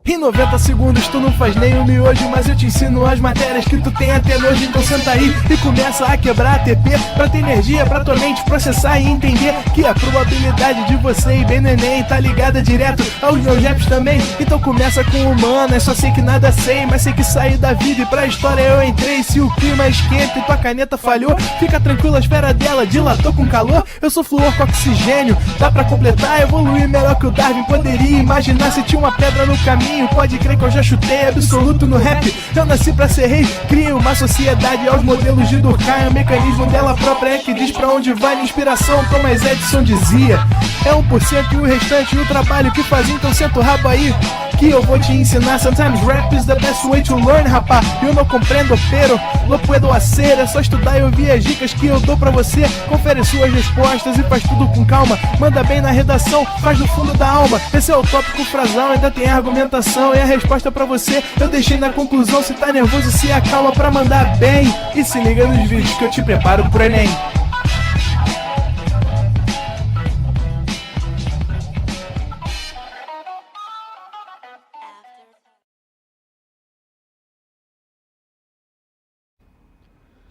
Em 90 segundos tu não faz nem um miojo, mas eu te ensino as matérias que tu tem até hoje. Então senta aí e começa a quebrar ATP pra ter energia pra tua mente processar e entender que a probabilidade de você ir bem no Enem tá ligada direto aos meus raps também. Então começa com humanas, só sei que nada sei, mas sei que saí da vida e pra história eu entrei. Se o clima esquenta e tua caneta falhou, fica tranquilo, a esfera dela dilatou com calor. Eu sou flúor com oxigênio, dá pra completar, evoluir melhor que o Darwin poderia imaginar. Se tinha uma pedra no caminho, pode crer que eu já chutei absoluto no rap. Eu nasci pra ser rei, criei uma sociedade aos modelos de Durkheim. O mecanismo dela própria é que diz pra onde vai minha inspiração. Thomas Edison dizia: é 1% e o restante o trabalho que faz. Então senta o rabo aí que eu vou te ensinar. Sometimes rap is the best way to learn, rapá. Eu não compreendo, pero não puedo hacer. É só estudar e ouvir as dicas que eu dou pra você. Confere suas respostas e faz tudo com calma. Manda bem na redação, faz do fundo da alma. Esse é o tópico frasal, ainda tem argumentação. E a resposta pra você eu deixei na conclusão. Se tá nervoso, se acalma pra mandar bem. E se liga nos vídeos que eu te preparo pro Enem.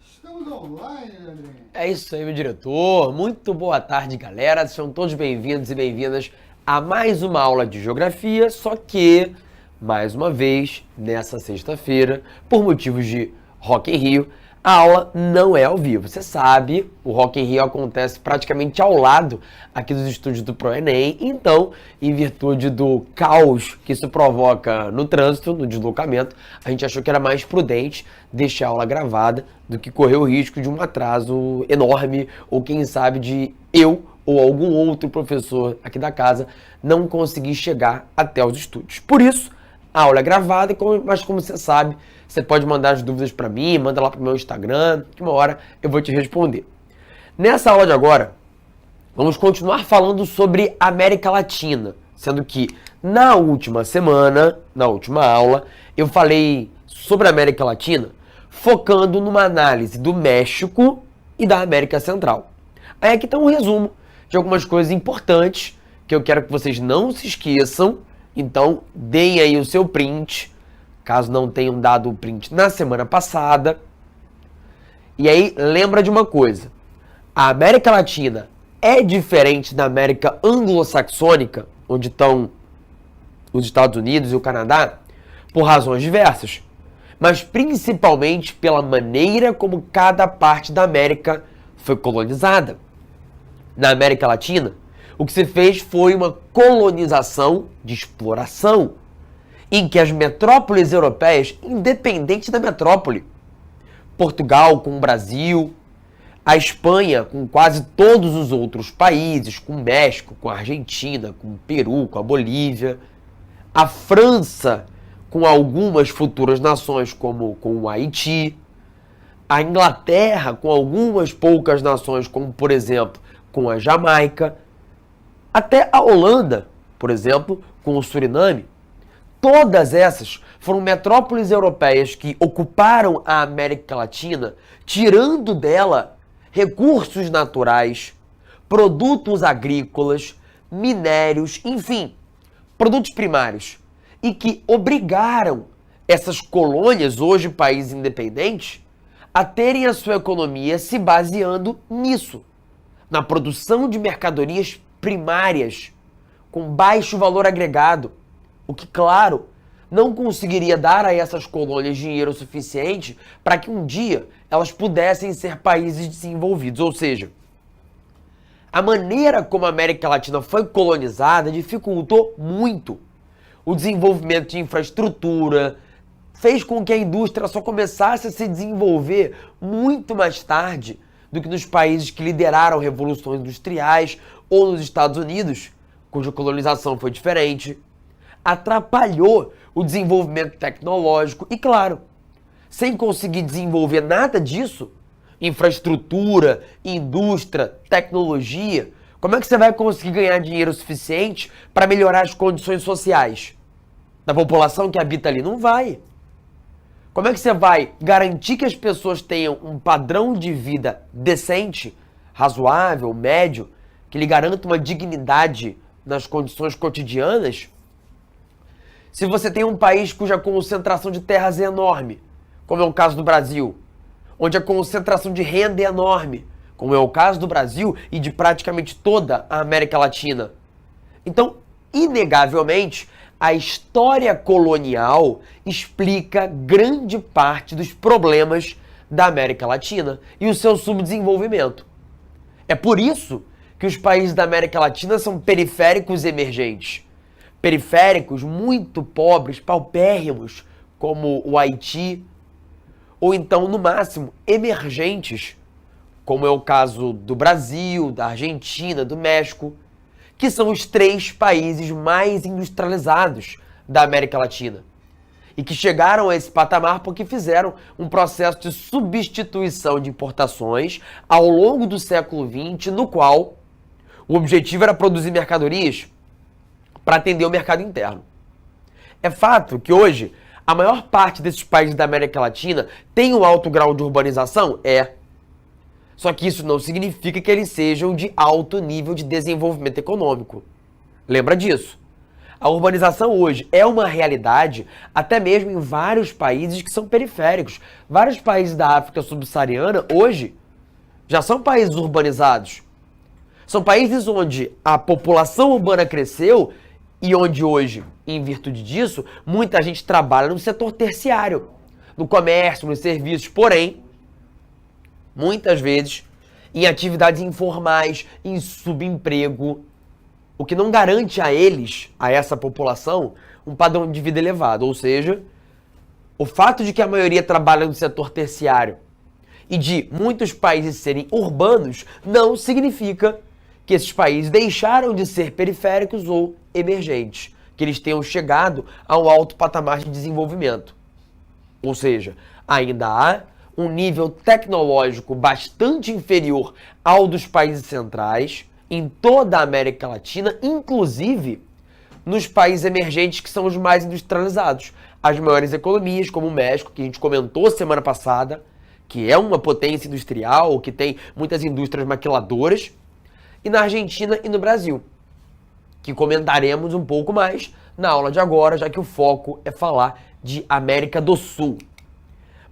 Estamos online, André. É isso aí, meu diretor. Muito boa tarde, galera. Sejam todos bem-vindos e bem-vindas a mais uma aula de geografia, só que, mais uma vez, nessa sexta-feira, por motivos de Rock in Rio, a aula não é ao vivo. Você sabe, o Rock in Rio acontece praticamente ao lado aqui dos estúdios do ProEnem, então, em virtude do caos que isso provoca no trânsito, no deslocamento, a gente achou que era mais prudente deixar a aula gravada do que correr o risco de um atraso enorme, ou quem sabe de eu ou algum outro professor aqui da casa não conseguir chegar até os estúdios. Por isso, a aula é gravada, mas como você sabe, você pode mandar as dúvidas para mim, manda lá pro meu Instagram, que uma hora eu vou te responder. Nessa aula de agora, vamos continuar falando sobre América Latina, sendo que na última semana, na última aula, eu falei sobre a América Latina, focando numa análise do México e da América Central. Aí aqui está um resumo de algumas coisas importantes que eu quero que vocês não se esqueçam. Então, deem aí o seu print, caso não tenham dado o print na semana passada. E aí, lembra de uma coisa. A América Latina é diferente da América anglo-saxônica, onde estão os Estados Unidos e o Canadá, por razões diversas. Mas principalmente pela maneira como cada parte da América foi colonizada. Na América Latina, o que se fez foi uma colonização de exploração, em que as metrópoles europeias, independente da metrópole, Portugal com o Brasil, a Espanha com quase todos os outros países, com o México, com a Argentina, com o Peru, com a Bolívia, a França com algumas futuras nações como com o Haiti, a Inglaterra com algumas poucas nações como, por exemplo, com a Jamaica, até a Holanda, por exemplo, com o Suriname. Todas essas foram metrópoles europeias que ocuparam a América Latina, tirando dela recursos naturais, produtos agrícolas, minérios, enfim, produtos primários, e que obrigaram essas colônias, hoje países independentes, a terem a sua economia se baseando nisso, na produção de mercadorias primárias, com baixo valor agregado, o que, claro, não conseguiria dar a essas colônias dinheiro suficiente para que um dia elas pudessem ser países desenvolvidos. Ou seja, a maneira como a América Latina foi colonizada dificultou muito o desenvolvimento de infraestrutura, fez com que a indústria só começasse a se desenvolver muito mais tarde do que nos países que lideraram revoluções industriais ou nos Estados Unidos, cuja colonização foi diferente. Atrapalhou o desenvolvimento tecnológico e, claro, sem conseguir desenvolver nada disso, infraestrutura, indústria, tecnologia, como é que você vai conseguir ganhar dinheiro suficiente para melhorar as condições sociais da população que habita ali? Não vai. Como é que você vai garantir que as pessoas tenham um padrão de vida decente, razoável, médio, que lhe garanta uma dignidade nas condições cotidianas, se você tem um país cuja concentração de terras é enorme, como é o caso do Brasil, onde a concentração de renda é enorme, como é o caso do Brasil e de praticamente toda a América Latina? Então, inegavelmente, a história colonial explica grande parte dos problemas da América Latina e o seu subdesenvolvimento. É por isso que os países da América Latina são periféricos emergentes. Periféricos muito pobres, paupérrimos, como o Haiti, ou então, no máximo, emergentes, como é o caso do Brasil, da Argentina, do México, que são os 3 países mais industrializados da América Latina e que chegaram a esse patamar porque fizeram um processo de substituição de importações ao longo do século XX, no qual o objetivo era produzir mercadorias para atender o mercado interno. É fato que hoje a maior parte desses países da América Latina tem um alto grau de urbanização? Só que isso não significa que eles sejam de alto nível de desenvolvimento econômico. Lembra disso? A urbanização hoje é uma realidade até mesmo em vários países que são periféricos. Vários países da África subsaariana hoje já são países urbanizados. São países onde a população urbana cresceu e onde hoje, em virtude disso, muita gente trabalha no setor terciário, no comércio, nos serviços, porém, muitas vezes, em atividades informais, em subemprego, o que não garante a eles, a essa população, um padrão de vida elevado. Ou seja, o fato de que a maioria trabalha no setor terciário e de muitos países serem urbanos não significa que esses países deixaram de ser periféricos ou emergentes, que eles tenham chegado a um alto patamar de desenvolvimento. Ou seja, ainda há um nível tecnológico bastante inferior ao dos países centrais em toda a América Latina, inclusive nos países emergentes que são os mais industrializados. As maiores economias, como o México, que a gente comentou semana passada, que é uma potência industrial, que tem muitas indústrias maquiladoras, e na Argentina e no Brasil, que comentaremos um pouco mais na aula de agora, já que o foco é falar de América do Sul.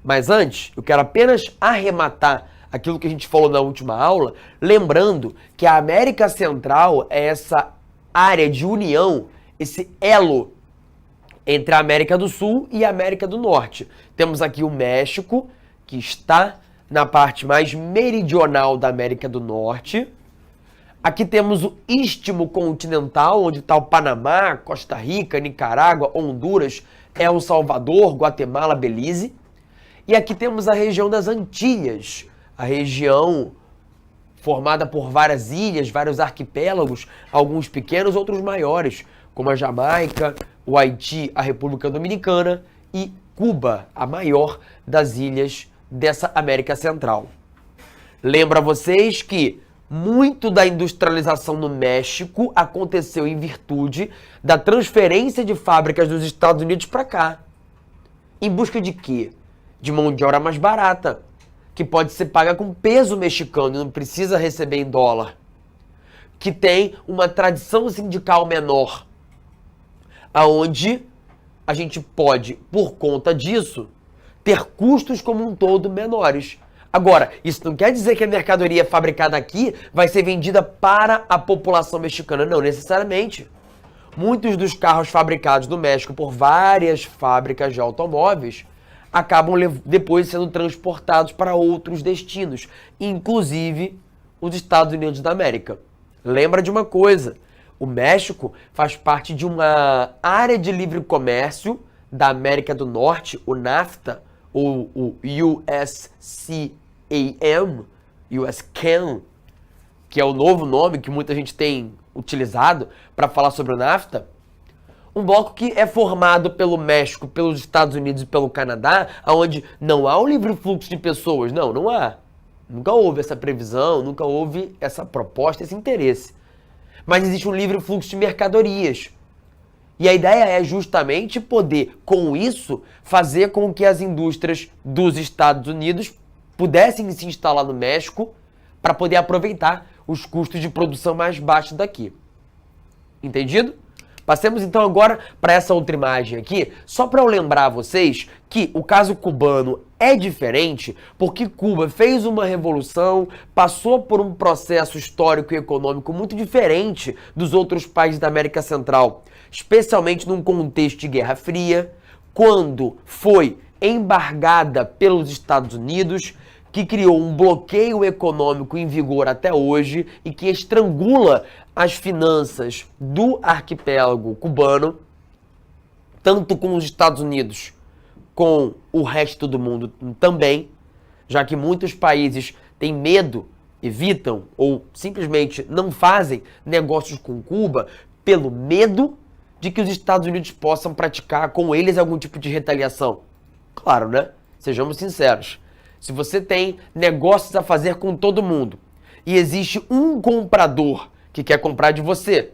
Mas antes, eu quero apenas arrematar aquilo que a gente falou na última aula, lembrando que a América Central é essa área de união, esse elo entre a América do Sul e a América do Norte. Temos aqui o México, que está na parte mais meridional da América do Norte. Aqui temos o Istmo Continental, onde está o Panamá, Costa Rica, Nicarágua, Honduras, El Salvador, Guatemala, Belize. E aqui temos a região das Antilhas, a região formada por várias ilhas, vários arquipélagos, alguns pequenos, outros maiores, como a Jamaica, o Haiti, a República Dominicana e Cuba, a maior das ilhas dessa América Central. Lembro a vocês que muito da industrialização no México aconteceu em virtude da transferência de fábricas dos Estados Unidos para cá. Em busca de quê? De mão de obra mais barata, que pode ser paga com peso mexicano e não precisa receber em dólar. Que tem uma tradição sindical menor, aonde a gente pode, por conta disso, ter custos como um todo menores. Agora, isso não quer dizer que a mercadoria fabricada aqui vai ser vendida para a população mexicana, não necessariamente. Muitos dos carros fabricados no México por várias fábricas de automóveis acabam depois sendo transportados para outros destinos, inclusive os Estados Unidos da América. Lembra de uma coisa, o México faz parte de uma área de livre comércio da América do Norte, o NAFTA, ou o USCAM, que é o novo nome que muita gente tem utilizado para falar sobre o NAFTA. Um bloco que é formado pelo México, pelos Estados Unidos e pelo Canadá, onde não há um livre fluxo de pessoas. Não há. Nunca houve essa previsão, nunca houve essa proposta, esse interesse. Mas existe um livre fluxo de mercadorias. E a ideia é justamente poder, com isso, fazer com que as indústrias dos Estados Unidos pudessem se instalar no México para poder aproveitar os custos de produção mais baixos daqui. Entendido? Passemos então agora para essa outra imagem aqui, só para eu lembrar a vocês que o caso cubano é diferente porque Cuba fez uma revolução, passou por um processo histórico e econômico muito diferente dos outros países da América Central, especialmente num contexto de Guerra Fria, quando foi embargada pelos Estados Unidos, que criou um bloqueio econômico em vigor até hoje e que estrangula as finanças do arquipélago cubano, tanto com os Estados Unidos, com o resto do mundo também, já que muitos países têm medo, evitam ou simplesmente não fazem negócios com Cuba pelo medo de que os Estados Unidos possam praticar com eles algum tipo de retaliação. Claro, né? Sejamos sinceros. Se você tem negócios a fazer com todo mundo e existe um comprador que quer comprar de você,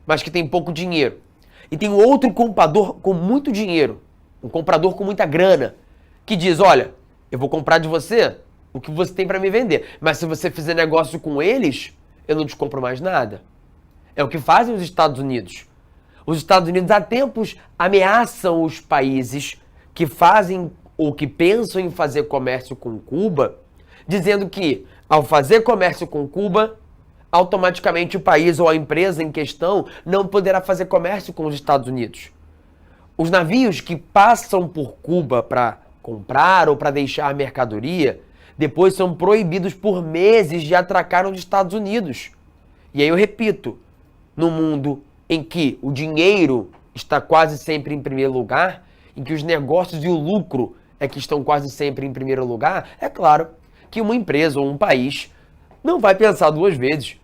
mas que tem pouco dinheiro, e tem outro comprador com muito dinheiro, um comprador com muita grana, que diz, olha, eu vou comprar de você o que você tem para me vender, mas se você fizer negócio com eles, eu não te compro mais nada. É o que fazem os Estados Unidos. Os Estados Unidos há tempos ameaçam os países que fazem ou que pensam em fazer comércio com Cuba, dizendo que, ao fazer comércio com Cuba, automaticamente o país ou a empresa em questão não poderá fazer comércio com os Estados Unidos. Os navios que passam por Cuba para comprar ou para deixar a mercadoria, depois são proibidos por meses de atracar nos Estados Unidos. E aí eu repito, no mundo em que o dinheiro está quase sempre em primeiro lugar, em que os negócios e o lucro é que estão quase sempre em primeiro lugar, é claro que uma empresa ou um país não vai pensar duas vezes.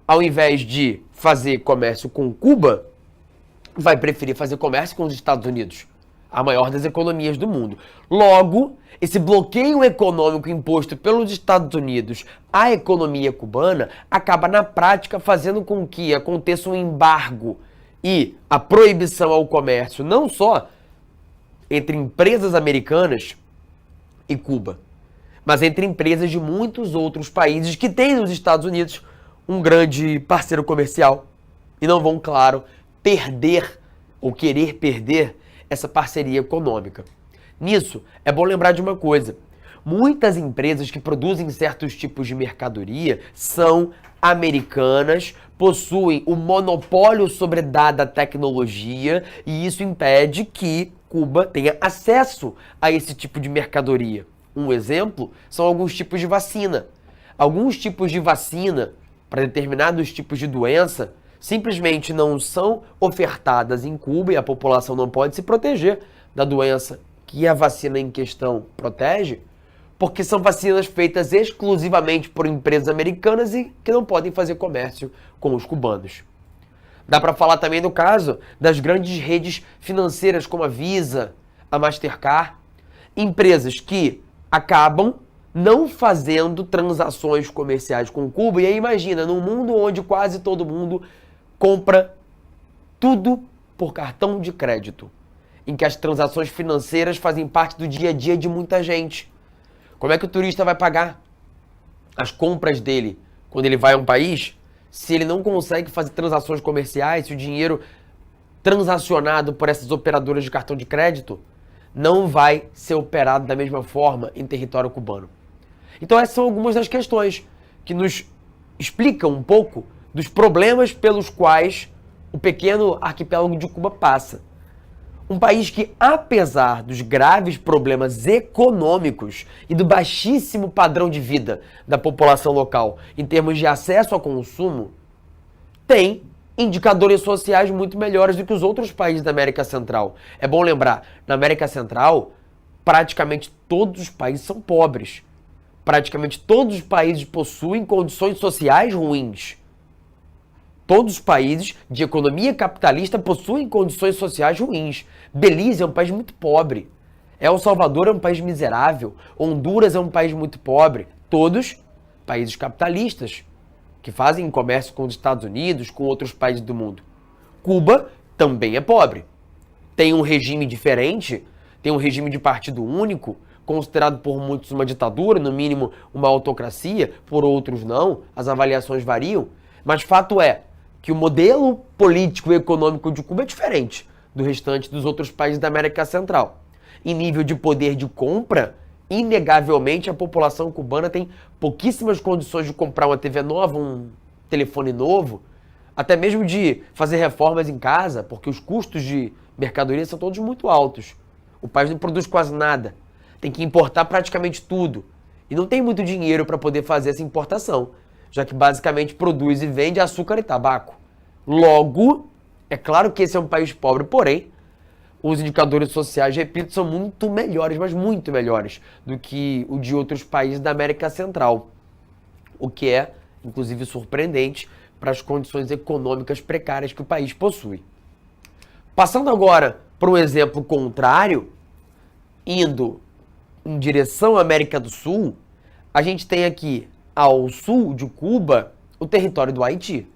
Ao invés de fazer comércio com Cuba, vai preferir fazer comércio com os Estados Unidos, a maior das economias do mundo. Logo, esse bloqueio econômico imposto pelos Estados Unidos à economia cubana acaba na prática fazendo com que aconteça um embargo e a proibição ao comércio, não só entre empresas americanas e Cuba, mas entre empresas de muitos outros países que têm nos Estados Unidos um grande parceiro comercial e não vão, claro, perder ou querer perder essa parceria econômica. Nisso, é bom lembrar de uma coisa. Muitas empresas que produzem certos tipos de mercadoria são americanas, possuem o monopólio sobre dada tecnologia e isso impede que Cuba tenha acesso a esse tipo de mercadoria. Um exemplo são alguns tipos de vacina. Alguns tipos de vacina para determinados tipos de doença simplesmente não são ofertadas em Cuba e a população não pode se proteger da doença que a vacina em questão protege, porque são vacinas feitas exclusivamente por empresas americanas e que não podem fazer comércio com os cubanos. Dá para falar também no caso das grandes redes financeiras como a Visa, a Mastercard, empresas que acabam não fazendo transações comerciais com Cuba. E aí imagina, num mundo onde quase todo mundo compra tudo por cartão de crédito, em que as transações financeiras fazem parte do dia a dia de muita gente. Como é que o turista vai pagar as compras dele quando ele vai a um país, se ele não consegue fazer transações comerciais, se o dinheiro transacionado por essas operadoras de cartão de crédito não vai ser operado da mesma forma em território cubano? Então essas são algumas das questões que nos explicam um pouco dos problemas pelos quais o pequeno arquipélago de Cuba passa. Um país que, apesar dos graves problemas econômicos e do baixíssimo padrão de vida da população local em termos de acesso ao consumo, tem indicadores sociais muito melhores do que os outros países da América Central. É bom lembrar, na América Central, praticamente todos os países são pobres. Praticamente todos os países possuem condições sociais ruins. Todos os países de economia capitalista possuem condições sociais ruins. Belize é um país muito pobre. El Salvador é um país miserável. Honduras é um país muito pobre. Todos países capitalistas que fazem comércio com os Estados Unidos, com outros países do mundo. Cuba também é pobre. Tem um regime diferente, tem um regime de partido único, considerado por muitos uma ditadura, no mínimo uma autocracia, por outros não, as avaliações variam, mas fato é que o modelo político e econômico de Cuba é diferente do restante dos outros países da América Central. Em nível de poder de compra, inegavelmente a população cubana tem pouquíssimas condições de comprar uma TV nova, um telefone novo, até mesmo de fazer reformas em casa, porque os custos de mercadoria são todos muito altos. O país não produz quase nada. Tem que importar praticamente tudo. E não tem muito dinheiro para poder fazer essa importação, já que basicamente produz e vende açúcar e tabaco. Logo, é claro que esse é um país pobre, porém, os indicadores sociais, repito, são muito melhores, mas muito melhores do que o de outros países da América Central. O que é, inclusive, surpreendente para as condições econômicas precárias que o país possui. Passando agora para um exemplo contrário, indo em direção à América do Sul, a gente tem aqui, ao sul de Cuba, o território do Haiti.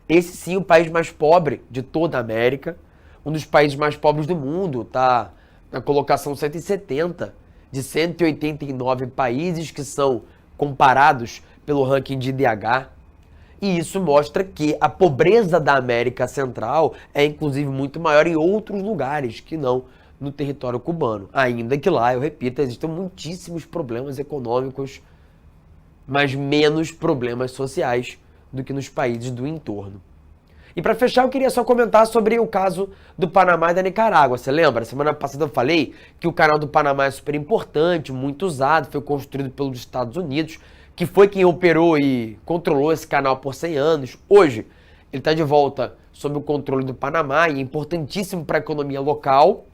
Esse sim, o país mais pobre de toda a América, um dos países mais pobres do mundo, está na colocação 170 de 189 países que são comparados pelo ranking de IDH. E isso mostra que a pobreza da América Central é inclusive muito maior em outros lugares que não no território cubano. Ainda que lá, eu repito, existem muitíssimos problemas econômicos, mas menos problemas sociais do que nos países do entorno. E para fechar, eu queria só comentar sobre o caso do Panamá e da Nicarágua. Você lembra? Semana passada eu falei que o canal do Panamá é super importante, muito usado, foi construído pelos Estados Unidos, que foi quem operou e controlou esse canal por 100 anos. Hoje, ele está de volta sob o controle do Panamá e é importantíssimo para a economia local.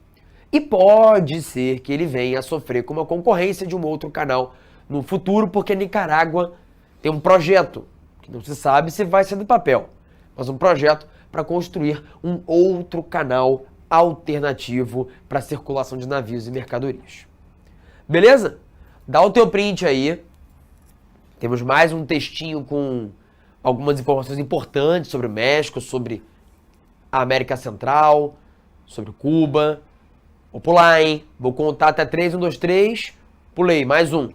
E pode ser que ele venha a sofrer com uma concorrência de um outro canal no futuro, porque a Nicarágua tem um projeto, que não se sabe se vai ser do papel, mas um projeto para construir um outro canal alternativo para a circulação de navios e mercadorias. Beleza? Dá o teu print aí. Temos mais um textinho com algumas informações importantes sobre o México, sobre a América Central, sobre Cuba. Vou pular, hein? Vou contar até 3, 1, 2, 3. Pulei, mais um.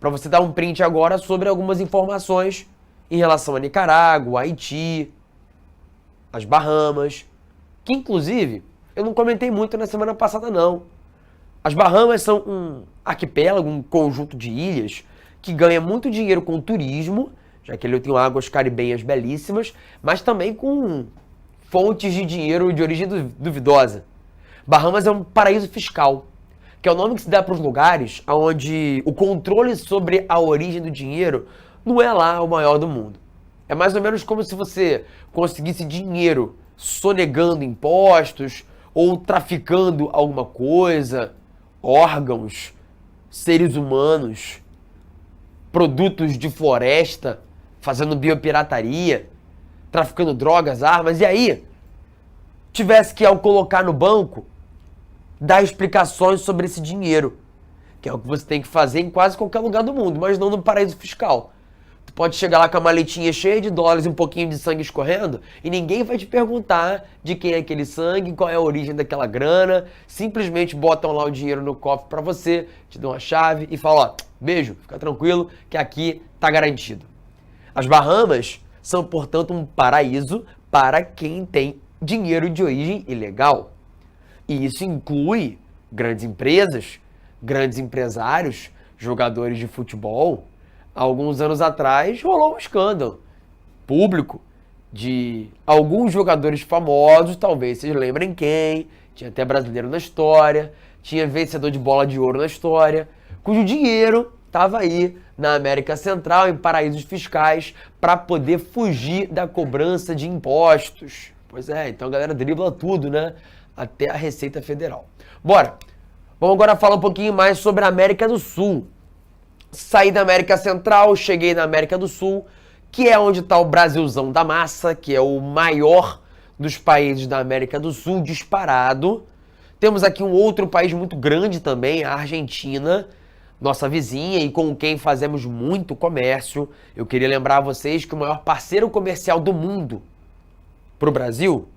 Para você dar um print agora sobre algumas informações em relação a Nicarágua, Haiti, as Bahamas, que inclusive eu não comentei muito na semana passada não. As Bahamas são um arquipélago, um conjunto de ilhas que ganha muito dinheiro com o turismo, já que ele tem águas caribenhas belíssimas, mas também com fontes de dinheiro de origem duvidosa. Bahamas é um paraíso fiscal, que é o nome que se dá para os lugares onde o controle sobre a origem do dinheiro não é lá o maior do mundo. É mais ou menos como se você conseguisse dinheiro sonegando impostos ou traficando alguma coisa, órgãos, seres humanos, produtos de floresta, fazendo biopirataria, traficando drogas, armas, e aí tivesse que, ao colocar no banco, dar explicações sobre esse dinheiro, que é o que você tem que fazer em quase qualquer lugar do mundo, mas não no paraíso fiscal. Tu pode chegar lá com a maletinha cheia de dólares e um pouquinho de sangue escorrendo e ninguém vai te perguntar de quem é aquele sangue, qual é a origem daquela grana, simplesmente botam lá o dinheiro no cofre pra você, te dão a chave e falam, ó, beijo, fica tranquilo que aqui tá garantido. As Bahamas são, portanto, um paraíso para quem tem dinheiro de origem ilegal. E isso inclui grandes empresas, grandes empresários, jogadores de futebol. Há alguns anos atrás rolou um escândalo público de alguns jogadores famosos, talvez vocês lembrem quem, tinha até brasileiro na história, tinha vencedor de bola de ouro na história, cujo dinheiro estava aí na América Central, em paraísos fiscais, para poder fugir da cobrança de impostos. Pois é, então a galera dribla tudo, né? Até a Receita Federal. Bora! Vamos agora falar um pouquinho mais sobre a América do Sul. Saí da América Central, cheguei na América do Sul, que é onde está o Brasilzão da massa, que é o maior dos países da América do Sul, disparado. Temos aqui um outro país muito grande também, a Argentina, nossa vizinha e com quem fazemos muito comércio. Eu queria lembrar a vocês que o maior parceiro comercial do mundo para o Brasil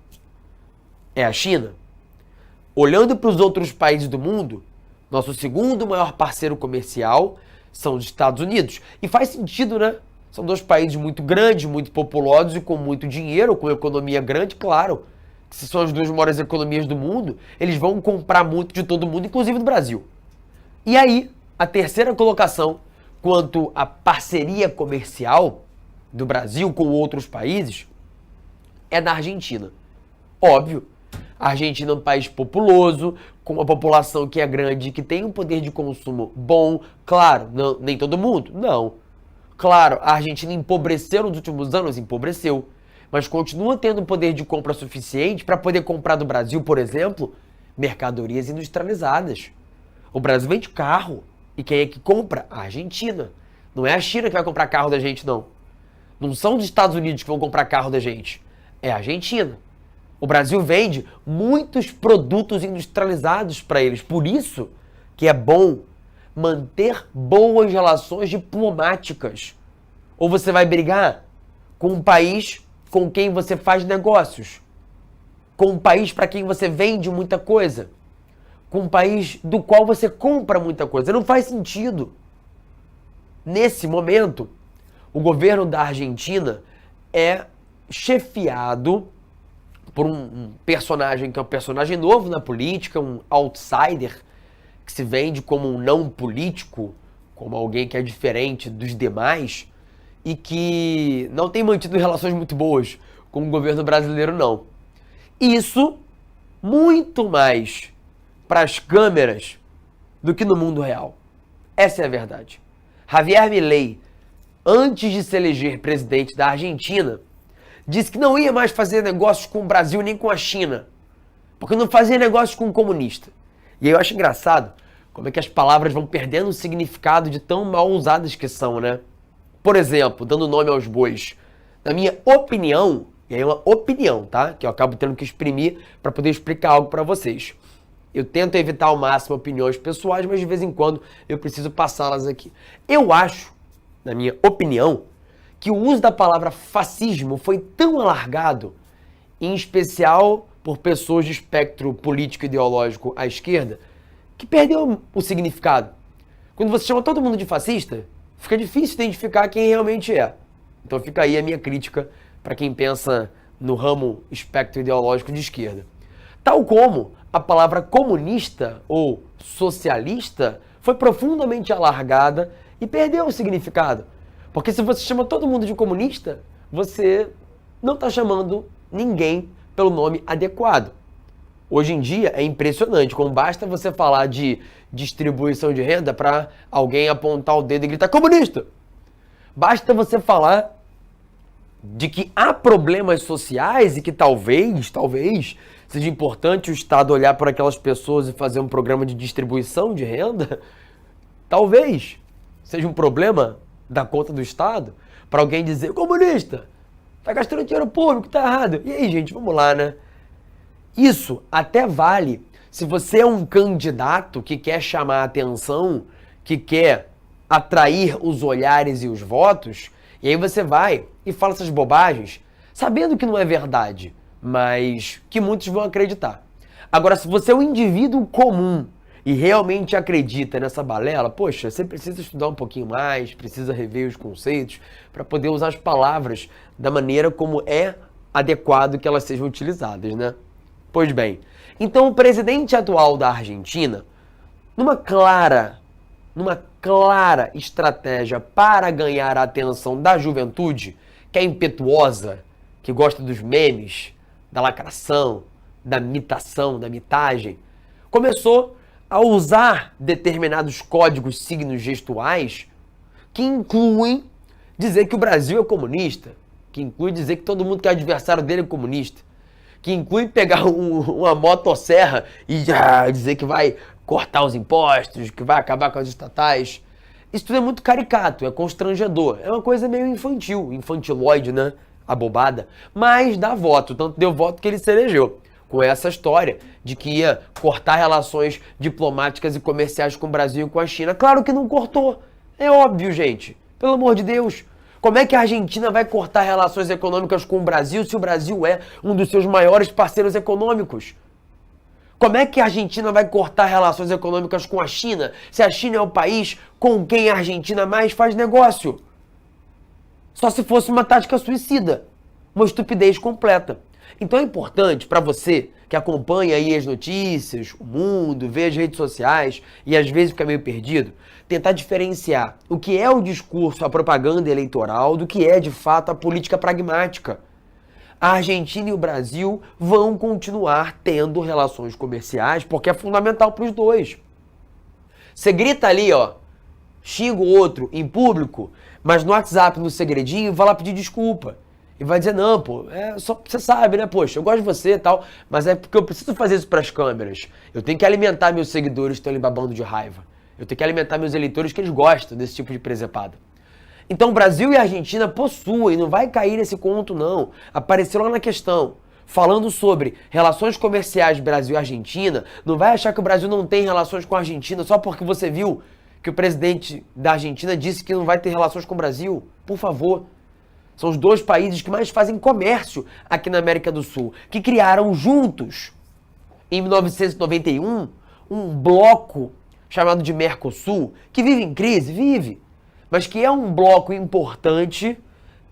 É a China. Olhando para os outros países do mundo, nosso segundo maior parceiro comercial são os Estados Unidos. E faz sentido, né? São dois países muito grandes, muito populosos e com muito dinheiro, com economia grande, claro. Se são as duas maiores economias do mundo, eles vão comprar muito de todo mundo, inclusive do Brasil. E aí, a terceira colocação, quanto à parceria comercial do Brasil com outros países, é da Argentina. Óbvio, a Argentina é um país populoso, com uma população que é grande, que tem um poder de consumo bom. Claro, não, nem todo mundo, não. Claro, a Argentina empobreceu nos últimos anos, empobreceu, mas continua tendo um poder de compra suficiente para poder comprar do Brasil, por exemplo, mercadorias industrializadas. O Brasil vende carro, e quem é que compra? A Argentina. Não é a China que vai comprar carro da gente, não. Não são os Estados Unidos que vão comprar carro da gente, é a Argentina. O Brasil vende muitos produtos industrializados para eles, por isso que é bom manter boas relações diplomáticas. Ou você vai brigar com um país com quem você faz negócios, com um país para quem você vende muita coisa, com um país do qual você compra muita coisa. Não faz sentido. Nesse momento, o governo da Argentina é chefiado por um personagem que é um personagem novo na política, um outsider, que se vende como um não político, como alguém que é diferente dos demais e que não tem mantido relações muito boas com o governo brasileiro, não. Isso muito mais para as câmeras do que no mundo real. Essa é a verdade. Javier Milei, antes de se eleger presidente da Argentina, disse que não ia mais fazer negócios com o Brasil nem com a China, porque não fazia negócios com um comunista. E aí eu acho engraçado como é que as palavras vão perdendo o significado de tão mal usadas que são, né? Por exemplo, dando nome aos bois, na minha opinião, e aí é uma opinião, tá? Que eu acabo tendo que exprimir para poder explicar algo para vocês. Eu tento evitar ao máximo opiniões pessoais, mas de vez em quando eu preciso passá-las aqui. Eu acho, na minha opinião, que o uso da palavra fascismo foi tão alargado, em especial por pessoas de espectro político e ideológico à esquerda, que perdeu o significado. Quando você chama todo mundo de fascista, fica difícil identificar quem realmente é. Então fica aí a minha crítica para quem pensa no ramo espectro ideológico de esquerda. Tal como a palavra comunista ou socialista foi profundamente alargada e perdeu o significado. Porque se você chama todo mundo de comunista, você não está chamando ninguém pelo nome adequado. Hoje em dia é impressionante, como basta você falar de distribuição de renda para alguém apontar o dedo e gritar comunista. Basta você falar de que há problemas sociais e que talvez seja importante o Estado olhar para aquelas pessoas e fazer um programa de distribuição de renda. Talvez seja um problema da conta do Estado para alguém dizer comunista, tá gastando dinheiro público, tá errado. E aí, gente, vamos lá, né? Isso até vale se você é um candidato que quer chamar a atenção, que quer atrair os olhares e os votos, e aí você vai e fala essas bobagens, sabendo que não é verdade, mas que muitos vão acreditar. Agora, se você é um indivíduo comum e realmente acredita nessa balela, poxa, você precisa estudar um pouquinho mais, precisa rever os conceitos para poder usar as palavras da maneira como é adequado que elas sejam utilizadas, né? Pois bem, então o presidente atual da Argentina, numa clara estratégia para ganhar a atenção da juventude, que é impetuosa, que gosta dos memes, da lacração, da imitação, da mitagem, começou a usar determinados códigos, signos gestuais que incluem dizer que o Brasil é comunista, que inclui dizer que todo mundo que é adversário dele é comunista, que inclui pegar uma motosserra e dizer que vai cortar os impostos, que vai acabar com as estatais. Isso tudo é muito caricato, é constrangedor, é uma coisa meio infantil, infantiloide, né? Abobada, mas dá voto, tanto deu voto que ele se elegeu. Com essa história de que ia cortar relações diplomáticas e comerciais com o Brasil e com a China. Claro que não cortou. É óbvio, gente. Pelo amor de Deus. Como é que a Argentina vai cortar relações econômicas com o Brasil se o Brasil é um dos seus maiores parceiros econômicos? Como é que a Argentina vai cortar relações econômicas com a China se a China é o país com quem a Argentina mais faz negócio? Só se fosse uma tática suicida, uma estupidez completa. Então é importante para você que acompanha aí as notícias, o mundo, vê as redes sociais e às vezes fica meio perdido, tentar diferenciar o que é o discurso, a propaganda eleitoral do que é de fato a política pragmática. A Argentina e o Brasil vão continuar tendo relações comerciais porque é fundamental para os dois. Você grita ali, ó, xinga o outro em público, mas no WhatsApp, no segredinho, vai lá pedir desculpa. E vai dizer, não, pô, só você sabe, né, poxa, eu gosto de você e tal, mas é porque eu preciso fazer isso pras câmeras. Eu tenho que alimentar meus seguidores que estão ali babando de raiva. Eu tenho que alimentar meus eleitores que eles gostam desse tipo de presepada. Então o Brasil e a Argentina possuem, não vai cair nesse conto não. Apareceu lá na questão, falando sobre relações comerciais Brasil e Argentina, não vai achar que o Brasil não tem relações com a Argentina só porque você viu que o presidente da Argentina disse que não vai ter relações com o Brasil. Por favor. São os dois países que mais fazem comércio aqui na América do Sul, que criaram juntos, em 1991, um bloco chamado de Mercosul, que vive em crise, vive, mas que é um bloco importante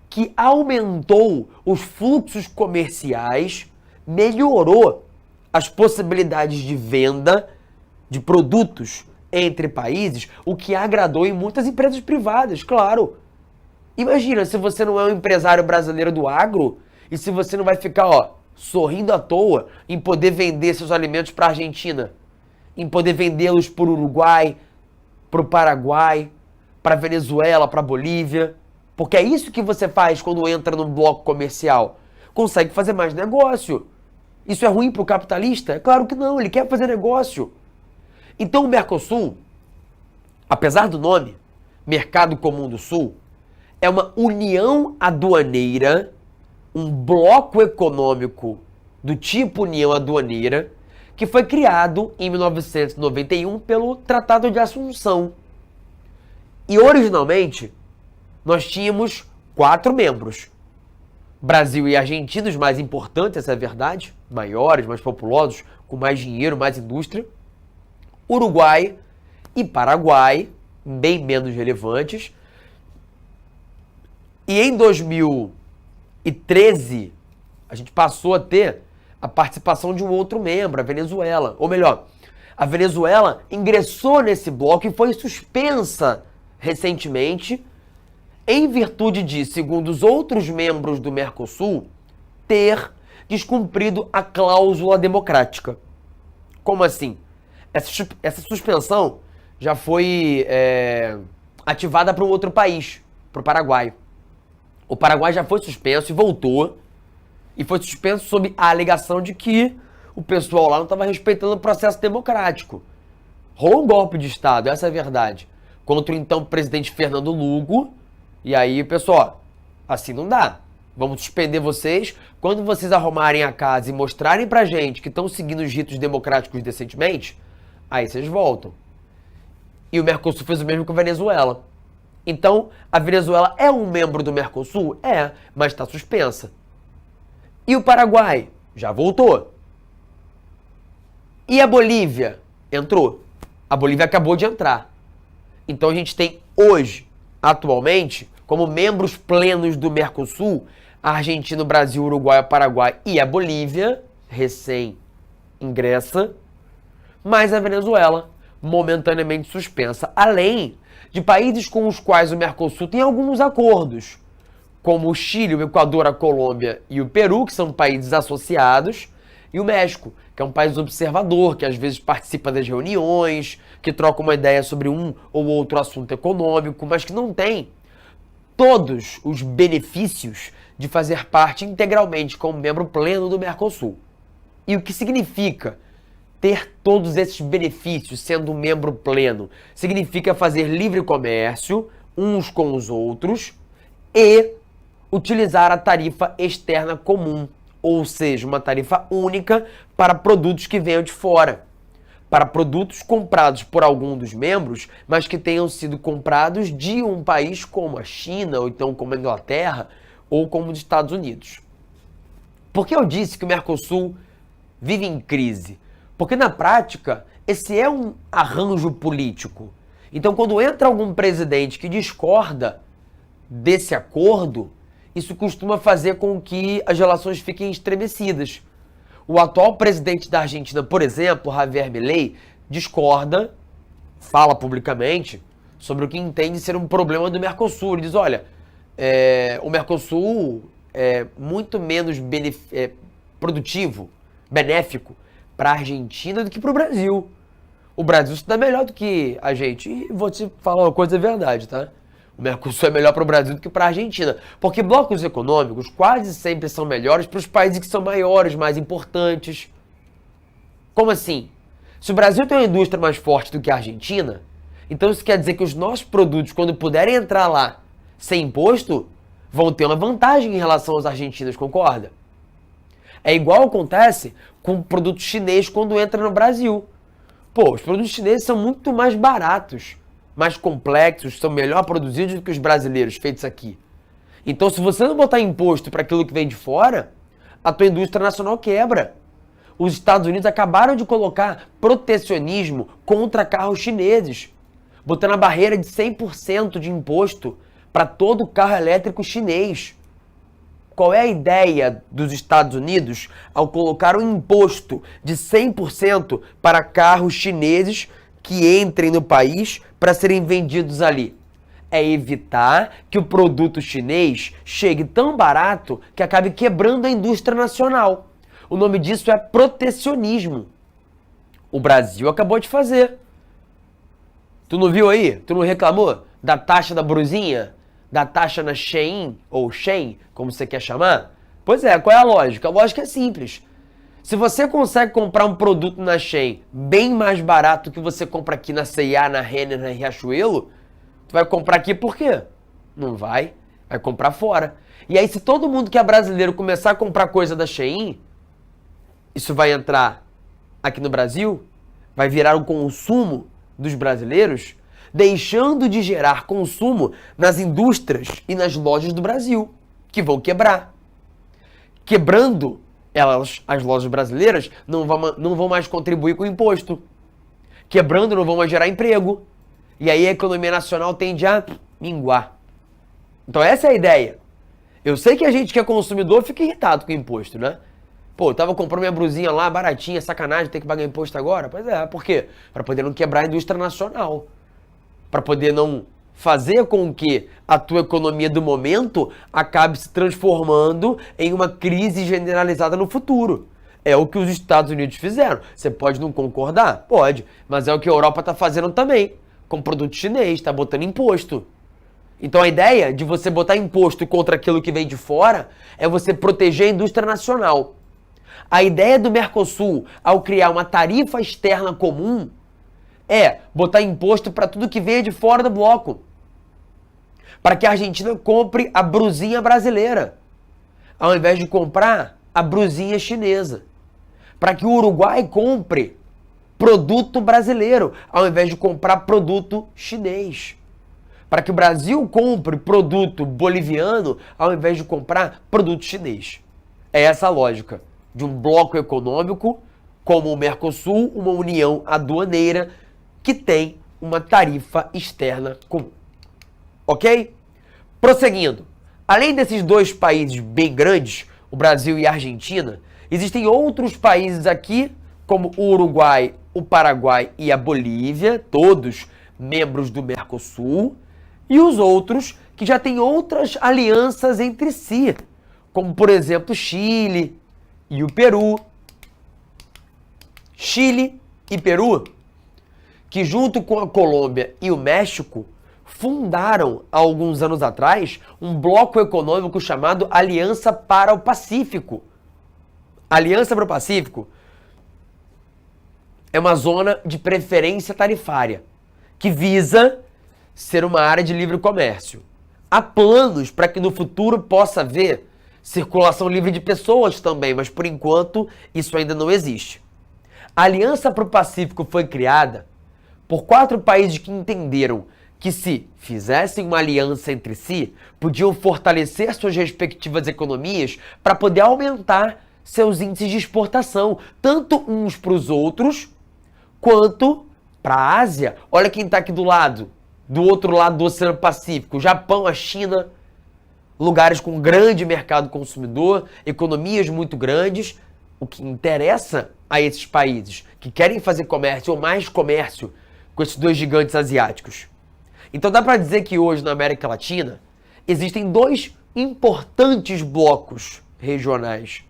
que aumentou os fluxos comerciais, melhorou as possibilidades de venda de produtos entre países, o que agradou em muitas empresas privadas, claro. Imagina se você não é um empresário brasileiro do agro e se você não vai ficar, ó, sorrindo à toa em poder vender seus alimentos para a Argentina, em poder vendê-los para o Uruguai, para o Paraguai, para a Venezuela, para a Bolívia, porque é isso que você faz quando entra num bloco comercial. Consegue fazer mais negócio. Isso é ruim para o capitalista? É claro que não, ele quer fazer negócio. Então o Mercosul, apesar do nome, Mercado Comum do Sul, é uma união aduaneira, um bloco econômico do tipo União Aduaneira, que foi criado em 1991 pelo Tratado de Assunção. E originalmente, nós tínhamos 4 membros. Brasil e Argentina, os mais importantes, essa é a verdade, maiores, mais populosos, com mais dinheiro, mais indústria. Uruguai e Paraguai, bem menos relevantes. E em 2013, a gente passou a ter a participação de um outro membro, a Venezuela. Ou melhor, a Venezuela ingressou nesse bloco e foi suspensa recentemente em virtude de, segundo os outros membros do Mercosul, ter descumprido a cláusula democrática. Como assim? Essa suspensão já foi ativada para um outro país, para o Paraguai. O Paraguai já foi suspenso e voltou. E foi suspenso sob a alegação de que o pessoal lá não estava respeitando o processo democrático. Rolou um golpe de Estado, essa é a verdade. Contra o então presidente Fernando Lugo. E aí, pessoal, assim não dá. Vamos suspender vocês. Quando vocês arrumarem a casa e mostrarem pra gente que estão seguindo os ritos democráticos decentemente, aí vocês voltam. E o Mercosul fez o mesmo com a Venezuela. Então, a Venezuela é um membro do Mercosul? É, mas está suspensa. E o Paraguai? Já voltou. E a Bolívia? Entrou. A Bolívia acabou de entrar. Então a gente tem hoje, atualmente, como membros plenos do Mercosul, a Argentina, o Brasil, o Uruguai, o Paraguai e a Bolívia, recém-ingressa, mas a Venezuela, momentaneamente suspensa, além de países com os quais o Mercosul tem alguns acordos, como o Chile, o Equador, a Colômbia e o Peru, que são países associados, e o México, que é um país observador, que às vezes participa das reuniões, que troca uma ideia sobre um ou outro assunto econômico, mas que não tem todos os benefícios de fazer parte integralmente como membro pleno do Mercosul. E o que significa ter todos esses benefícios sendo um membro pleno? Significa fazer livre comércio uns com os outros e utilizar a tarifa externa comum, ou seja, uma tarifa única para produtos que venham de fora. para produtos comprados por algum dos membros, mas que tenham sido comprados de um país como a China, ou então como a Inglaterra, ou como os Estados Unidos. Por que eu disse que o Mercosul vive em crise? Porque na prática, esse é um arranjo político. Então, quando entra algum presidente que discorda desse acordo, isso costuma fazer com que as relações fiquem estremecidas. O atual presidente da Argentina, por exemplo, Javier Milei, discorda, fala publicamente sobre o que entende ser um problema do Mercosul. Ele diz, olha, o Mercosul é muito menos produtivo, benéfico para a Argentina do que para o Brasil. O Brasil se dá melhor do que a gente. E vou te falar uma coisa, é verdade, tá? O Mercosul é melhor para o Brasil do que para a Argentina. Porque blocos econômicos quase sempre são melhores para os países que são maiores, mais importantes. Como assim? Se o Brasil tem uma indústria mais forte do que a Argentina, então isso quer dizer que os nossos produtos, quando puderem entrar lá sem imposto, vão ter uma vantagem em relação aos argentinos, concorda? É igual acontece com o produto chinês quando entra no Brasil. Pô, os produtos chineses são muito mais baratos, mais complexos, são melhor produzidos do que os brasileiros feitos aqui. Então, se você não botar imposto para aquilo que vem de fora, a tua indústria nacional quebra. Os Estados Unidos acabaram de colocar protecionismo contra carros chineses, botando a barreira de 100% de imposto para todo carro elétrico chinês. Qual é a ideia dos Estados Unidos ao colocar um imposto de 100% para carros chineses que entrem no país para serem vendidos ali? É evitar que o produto chinês chegue tão barato que acabe quebrando a indústria nacional. O nome disso é protecionismo. O Brasil acabou de fazer. Tu não viu aí? Tu não reclamou da taxa da brusinha? Da taxa na Shein, ou Shein, como você quer chamar? Pois é, qual é a lógica? A lógica é simples. Se você consegue comprar um produto na Shein bem mais barato que você compra aqui na C&A, na Renner, na Riachuelo, tu vai comprar aqui por quê? Não vai. Vai comprar fora. E aí, se todo mundo que é brasileiro começar a comprar coisa da Shein, isso vai entrar aqui no Brasil, vai virar o consumo dos brasileiros, deixando de gerar consumo nas indústrias e nas lojas do Brasil, que vão quebrar. Quebrando elas, as lojas brasileiras, não vão mais contribuir com o imposto. Quebrando, não vão mais gerar emprego. E aí a economia nacional tende a minguar. Então essa é a ideia. Eu sei que a gente que é consumidor fica irritado com o imposto, né? Pô, eu tava comprando minha brusinha lá, baratinha, sacanagem, tem que pagar imposto agora? Pois é, por quê? Para poder não quebrar a indústria nacional. Para poder não fazer com que a tua economia do momento acabe se transformando em uma crise generalizada no futuro. É o que os Estados Unidos fizeram. Você pode não concordar? Pode. Mas é o que a Europa está fazendo também. Com produto chinês, está botando imposto. Então a ideia de você botar imposto contra aquilo que vem de fora é você proteger a indústria nacional. A ideia do Mercosul, ao criar uma tarifa externa comum, é botar imposto para tudo que venha de fora do bloco. Para que a Argentina compre a brusinha brasileira, ao invés de comprar a brusinha chinesa. Para que o Uruguai compre produto brasileiro, ao invés de comprar produto chinês. Para que o Brasil compre produto boliviano, ao invés de comprar produto chinês. É essa a lógica de um bloco econômico como o Mercosul, uma união aduaneira que tem uma tarifa externa comum. Ok? Prosseguindo. Além desses dois países bem grandes, o Brasil e a Argentina, existem outros países aqui, como o Uruguai, o Paraguai e a Bolívia, todos membros do Mercosul, e os outros que já têm outras alianças entre si, como, por exemplo, Chile e o Peru. Chile e Peru, que junto com a Colômbia e o México, fundaram, há alguns anos atrás, um bloco econômico chamado Aliança para o Pacífico. Aliança para o Pacífico é uma zona de preferência tarifária, que visa ser uma área de livre comércio. Há planos para que no futuro possa haver circulação livre de pessoas também, mas por enquanto isso ainda não existe. A A Aliança para o Pacífico foi criada por 4 países que entenderam que se fizessem uma aliança entre si, podiam fortalecer suas respectivas economias para poder aumentar seus índices de exportação, tanto uns para os outros, quanto para a Ásia. Olha quem está aqui do outro lado do Oceano Pacífico, o Japão, a China, lugares com grande mercado consumidor, economias muito grandes. O que interessa a esses países que querem fazer comércio ou mais comércio com esses 2 gigantes asiáticos. Então dá para dizer que hoje na América Latina existem 2 importantes blocos regionais,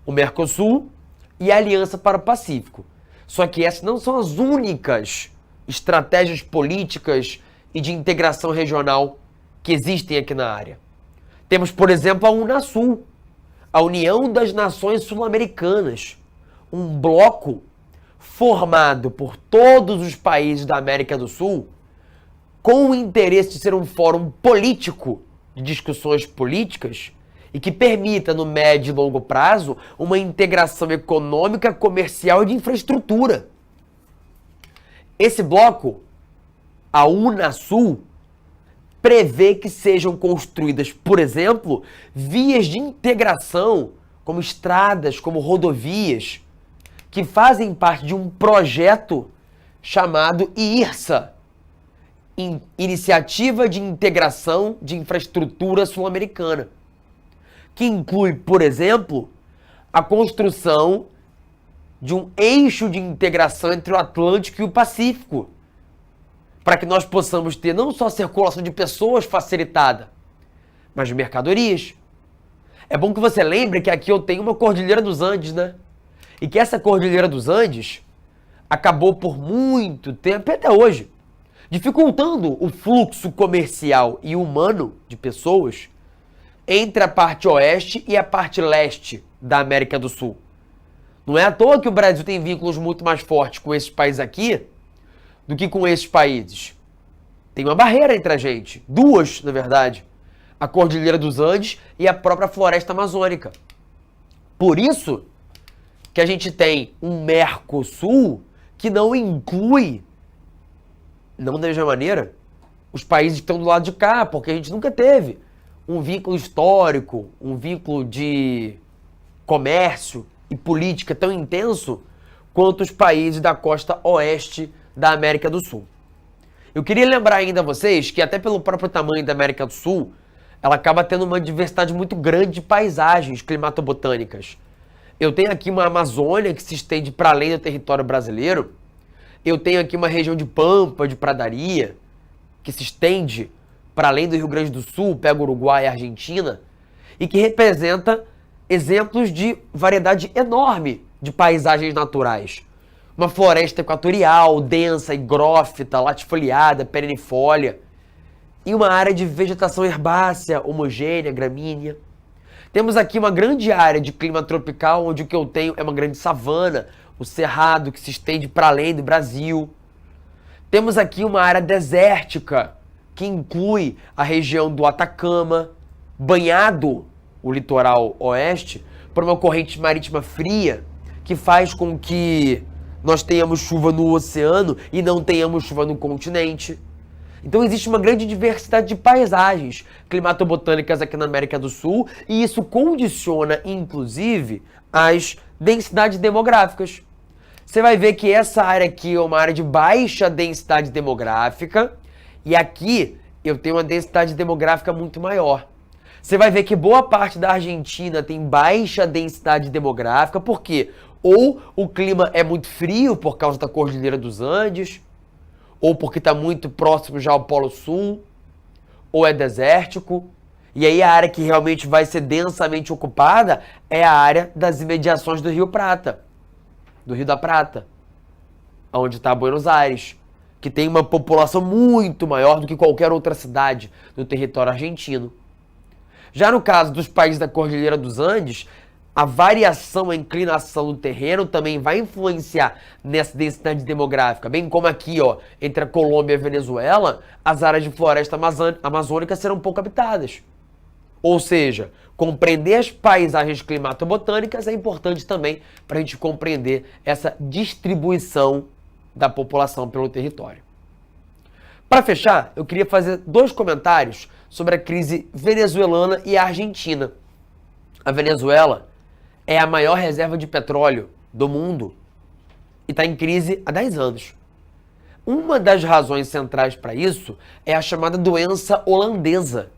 o Mercosul e a Aliança para o Pacífico. Só que essas não são as únicas estratégias políticas e de integração regional que existem aqui na área. Temos, por exemplo, a Unasul, a União das Nações Sul-Americanas, um bloco formado por todos os países da América do Sul, com o interesse de ser um fórum político de discussões políticas e que permita, no médio e longo prazo, uma integração econômica, comercial e de infraestrutura. Esse bloco, a Unasul, prevê que sejam construídas, por exemplo, vias de integração, como estradas, como rodovias, que fazem parte de um projeto chamado IRSA, Iniciativa de Integração de Infraestrutura Sul-Americana, que inclui, por exemplo, a construção de um eixo de integração entre o Atlântico e o Pacífico, para que nós possamos ter não só a circulação de pessoas facilitada, mas de mercadorias. É bom que você lembre que aqui eu tenho uma Cordilheira dos Andes, né? E que essa Cordilheira dos Andes acabou por muito tempo, e até hoje, dificultando o fluxo comercial e humano de pessoas entre a parte oeste e a parte leste da América do Sul. Não é à toa que o Brasil tem vínculos muito mais fortes com esses países aqui do que com esses países. Tem uma barreira entre a gente, 2, na verdade, a Cordilheira dos Andes e a própria Floresta Amazônica. Por isso que a gente tem um Mercosul que não inclui, não da mesma maneira, os países que estão do lado de cá, porque a gente nunca teve um vínculo histórico, um vínculo de comércio e política tão intenso quanto os países da costa oeste da América do Sul. Eu queria lembrar ainda a vocês que até pelo próprio tamanho da América do Sul, ela acaba tendo uma diversidade muito grande de paisagens climatobotânicas. Eu tenho aqui uma Amazônia que se estende para além do território brasileiro. Eu tenho aqui uma região de pampa, de pradaria, que se estende para além do Rio Grande do Sul, pega Uruguai e Argentina, e que representa exemplos de variedade enorme de paisagens naturais. Uma floresta equatorial, densa, higrófita, latifoliada, perennifólia, e uma área de vegetação herbácea, homogênea, gramínea. Temos aqui uma grande área de clima tropical, onde o que eu tenho é uma grande savana, o Cerrado, que se estende para além do Brasil. Temos aqui uma área desértica, que inclui a região do Atacama, banhado, o litoral oeste, por uma corrente marítima fria, que faz com que nós tenhamos chuva no oceano e não tenhamos chuva no continente. Então existe uma grande diversidade de paisagens climatobotânicas aqui na América do Sul, e isso condiciona, inclusive, as densidades demográficas. Você vai ver que essa área aqui é uma área de baixa densidade demográfica, e aqui eu tenho uma densidade demográfica muito maior. Você vai ver que boa parte da Argentina tem baixa densidade demográfica, porque ou o clima é muito frio por causa da Cordilheira dos Andes, ou porque está muito próximo já ao Polo Sul, ou é desértico. E aí a área que realmente vai ser densamente ocupada é a área das imediações do Rio Prata, do Rio da Prata, onde está Buenos Aires, que tem uma população muito maior do que qualquer outra cidade no território argentino. Já no caso dos países da Cordilheira dos Andes, a variação, a inclinação do terreno também vai influenciar nessa densidade demográfica, bem como aqui, ó, entre a Colômbia e a Venezuela, as áreas de floresta amazônica serão pouco habitadas. Ou seja, compreender as paisagens climatobotânicas é importante também para a gente compreender essa distribuição da população pelo território. Para fechar, eu queria fazer 2 comentários sobre a crise venezuelana e argentina. A Venezuela é a maior reserva de petróleo do mundo e está em crise há 10 anos. Uma das razões centrais para isso é a chamada doença holandesa,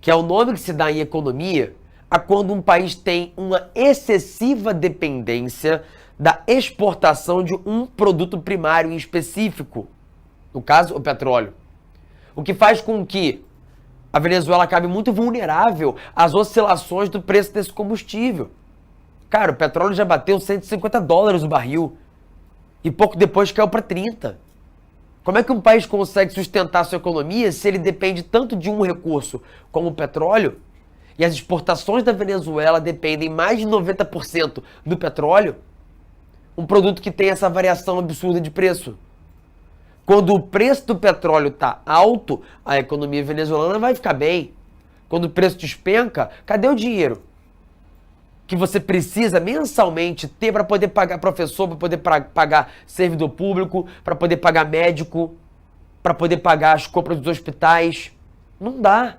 que é o nome que se dá em economia a quando um país tem uma excessiva dependência da exportação de um produto primário em específico, no caso, o petróleo. O que faz com que a Venezuela acabe muito vulnerável às oscilações do preço desse combustível. Cara, o petróleo já bateu $150 o barril e pouco depois caiu para 30. Como é que um país consegue sustentar sua economia se ele depende tanto de um recurso como o petróleo e as exportações da Venezuela dependem mais de 90% do petróleo? Um produto que tem essa variação absurda de preço. Quando o preço do petróleo está alto, a economia venezuelana vai ficar bem. Quando o preço despenca, cadê o dinheiro que você precisa mensalmente ter para poder pagar professor, para poder pagar servidor público, para poder pagar médico, para poder pagar as compras dos hospitais? Não dá.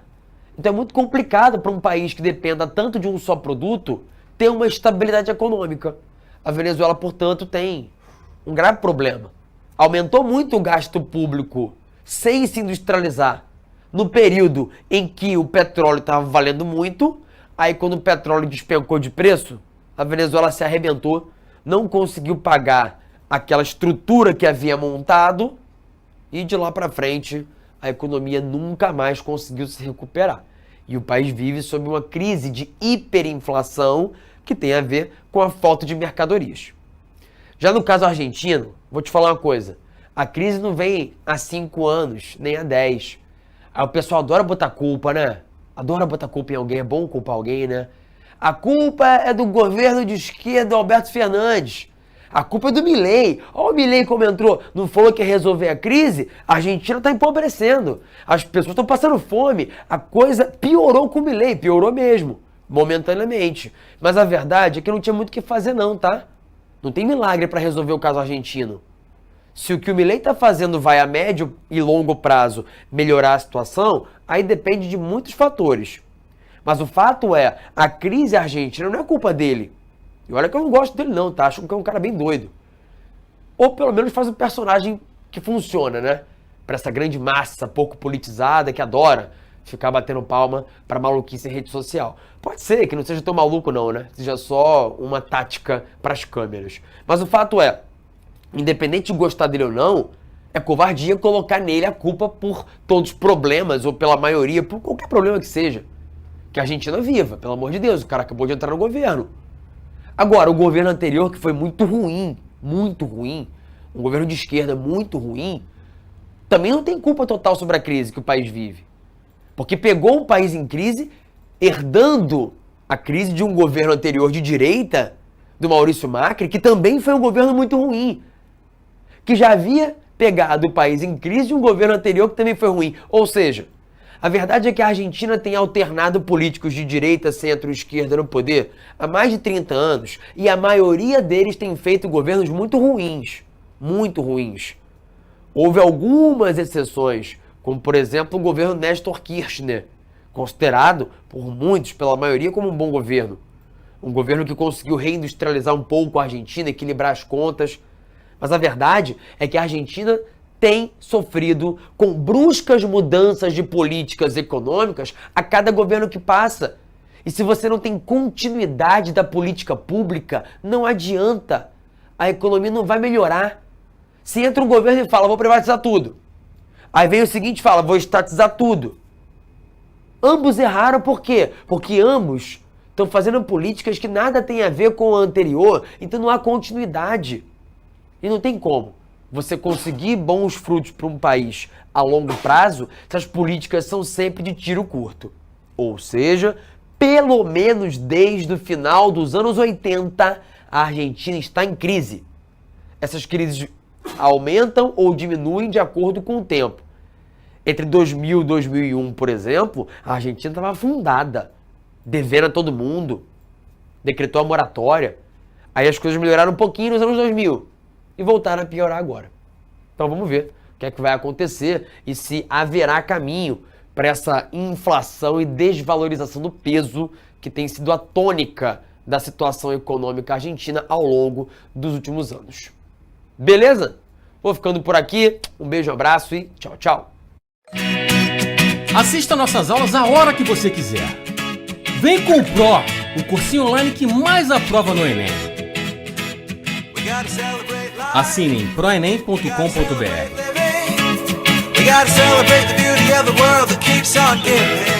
Então é muito complicado para um país que dependa tanto de um só produto ter uma estabilidade econômica. A Venezuela, portanto, tem um grave problema. Aumentou muito o gasto público sem se industrializar. No período em que o petróleo estava valendo muito, aí quando o petróleo despencou de preço, a Venezuela se arrebentou, não conseguiu pagar aquela estrutura que havia montado e de lá para frente a economia nunca mais conseguiu se recuperar. E o país vive sob uma crise de hiperinflação que tem a ver com a falta de mercadorias. Já no caso argentino, vou te falar uma coisa. A crise não vem há 5 anos, nem há 10. Aí o pessoal adora botar culpa, né? Adora botar culpa em alguém, é bom culpar alguém, né? A culpa é do governo de esquerda do Alberto Fernandes. A culpa é do Milei. Olha o Milei como entrou, não falou que ia resolver a crise? A Argentina está empobrecendo. As pessoas estão passando fome. A coisa piorou com o Milei, piorou mesmo, momentaneamente. Mas a verdade é que não tinha muito o que fazer não, tá? Não tem milagre para resolver o caso argentino. Se o que o Milei está fazendo vai a médio e longo prazo melhorar a situação, aí depende de muitos fatores. Mas o fato é, a crise argentina não é culpa dele. E olha que eu não gosto dele não, tá? Acho que é um cara bem doido. Ou pelo menos faz um personagem que funciona, né? Para essa grande massa pouco politizada que adora ficar batendo palma para maluquice em rede social. Pode ser que não seja tão maluco não, né? Seja só uma tática para as câmeras. Mas o fato é, independente de gostar dele ou não, é covardia colocar nele a culpa por todos os problemas, ou pela maioria, por qualquer problema que seja. Que a Argentina viva, pelo amor de Deus, o cara acabou de entrar no governo. Agora, o governo anterior, que foi muito ruim, um governo de esquerda muito ruim, também não tem culpa total sobre a crise que o país vive. Porque pegou o país em crise, herdando a crise de um governo anterior de direita, do Maurício Macri, que também foi um governo muito ruim, que já havia pegado o país em crise de um governo anterior que também foi ruim. Ou seja, a verdade é que a Argentina tem alternado políticos de direita, centro e esquerda no poder há mais de 30 anos e a maioria deles tem feito governos muito ruins. Muito ruins. Houve algumas exceções, como por exemplo o governo Néstor Kirchner, considerado por muitos, pela maioria, como um bom governo. Um governo que conseguiu reindustrializar um pouco a Argentina, equilibrar as contas. Mas a verdade é que a Argentina tem sofrido com bruscas mudanças de políticas econômicas a cada governo que passa. E se você não tem continuidade da política pública, não adianta. A economia não vai melhorar. Se entra um governo e fala, vou privatizar tudo. Aí vem o seguinte e fala, vou estatizar tudo. Ambos erraram por quê? Porque ambos estão fazendo políticas que nada tem a ver com o anterior, então não há continuidade. E não tem como você conseguir bons frutos para um país a longo prazo se as políticas são sempre de tiro curto. Ou seja, pelo menos desde o final dos anos 80, a Argentina está em crise. Essas crises aumentam ou diminuem de acordo com o tempo. Entre 2000 e 2001, por exemplo, a Argentina estava afundada, devendo a todo mundo, decretou a moratória. Aí as coisas melhoraram um pouquinho nos anos 2000 e voltaram a piorar agora. Então vamos ver o que é que vai acontecer e se haverá caminho para essa inflação e desvalorização do peso que tem sido a tônica da situação econômica argentina ao longo dos últimos anos. Beleza? Vou ficando por aqui. Um beijo, um abraço e tchau, tchau. Assista nossas aulas a hora que você quiser. Vem com o Pro, o cursinho online que mais aprova no Enem. Assine em proenem.com.br. We gotta celebrate the beauty of the world that keeps on giving.